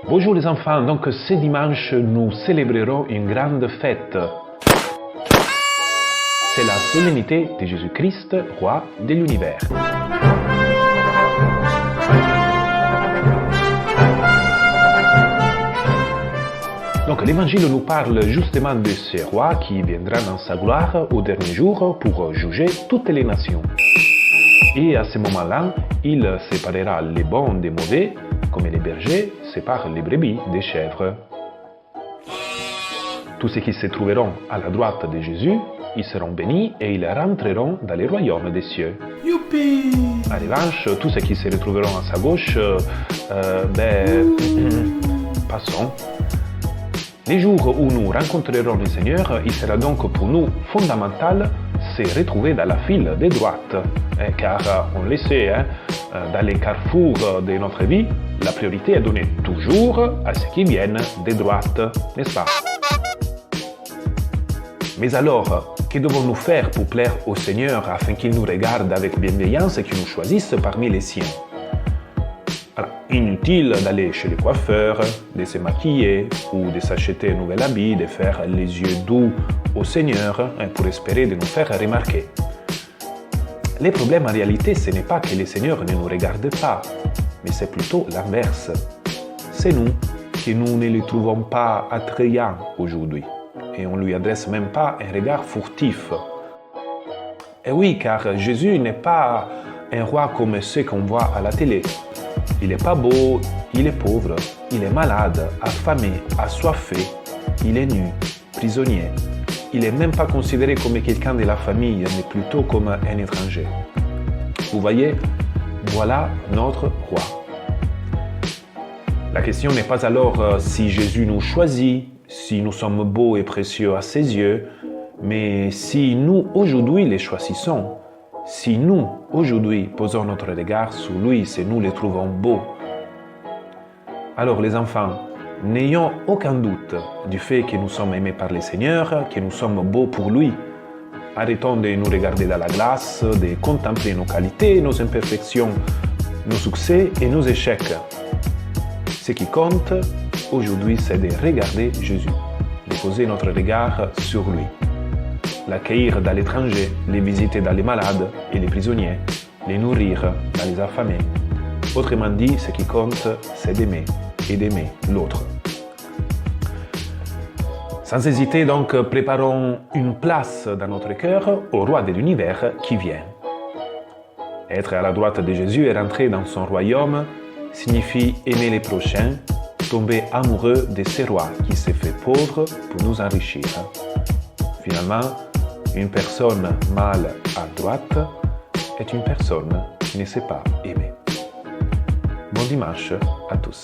Bonjour les enfants, donc ce dimanche nous célébrerons une grande fête. C'est la solennité de Jésus-Christ, roi de l'univers. Donc l'évangile nous parle justement de ce roi qui viendra dans sa gloire au dernier jour pour juger toutes les nations. Et à ce moment-là, il séparera les bons des mauvais, comme les bergers séparent les brebis des chèvres. Tous ceux qui se trouveront à la droite de Jésus, ils seront bénis et ils rentreront dans le royaume des cieux. Youpi! En revanche, tous ceux qui se retrouveront à sa gauche, passons. Les jours où nous rencontrerons le Seigneur, il sera donc pour nous fondamental de se retrouver dans la file de droite. Car on le sait, dans les carrefours de notre vie, la priorité est donnée toujours à ceux qui viennent de droite, n'est-ce pas? Mais alors, que devons-nous faire pour plaire au Seigneur afin qu'il nous regarde avec bienveillance et qu'il nous choisisse parmi les siens? Alors, inutile d'aller chez le coiffeur, de se maquiller ou de s'acheter un nouvel habit, de faire les yeux doux au Seigneur pour espérer de nous faire remarquer. Le problème en réalité, ce n'est pas que le Seigneur ne nous regarde pas, mais c'est plutôt l'inverse. C'est nous qui nous ne le trouvons pas attrayant aujourd'hui et on ne lui adresse même pas un regard furtif. Et oui, car Jésus n'est pas un roi comme ceux qu'on voit à la télé. Il n'est pas beau, il est pauvre, il est malade, affamé, assoiffé, il est nu, prisonnier. Il n'est même pas considéré comme quelqu'un de la famille, mais plutôt comme un étranger. Vous voyez, voilà notre roi. La question n'est pas alors si Jésus nous choisit, si nous sommes beaux et précieux à ses yeux, mais si nous aujourd'hui les choisissons. Si nous, aujourd'hui, posons notre regard sur lui, si nous les trouvons beaux. Alors les enfants, n'ayons aucun doute du fait que nous sommes aimés par le Seigneur, que nous sommes beaux pour lui. Arrêtons de nous regarder dans la glace, de contempler nos qualités, nos imperfections, nos succès et nos échecs. Ce qui compte aujourd'hui, c'est de regarder Jésus, de poser notre regard sur lui. L'accueillir dans l'étranger, les visiter dans les malades et les prisonniers, les nourrir dans les affamés. Autrement dit, ce qui compte, c'est d'aimer et d'aimer l'autre. Sans hésiter donc, préparons une place dans notre cœur au roi de l'univers qui vient. Être à la droite de Jésus et rentrer dans son royaume signifie aimer les prochains, tomber amoureux de ce roi qui s'est fait pauvre pour nous enrichir. Finalement, une personne mal à droite est une personne qui ne sait pas aimer. Bon dimanche à tous.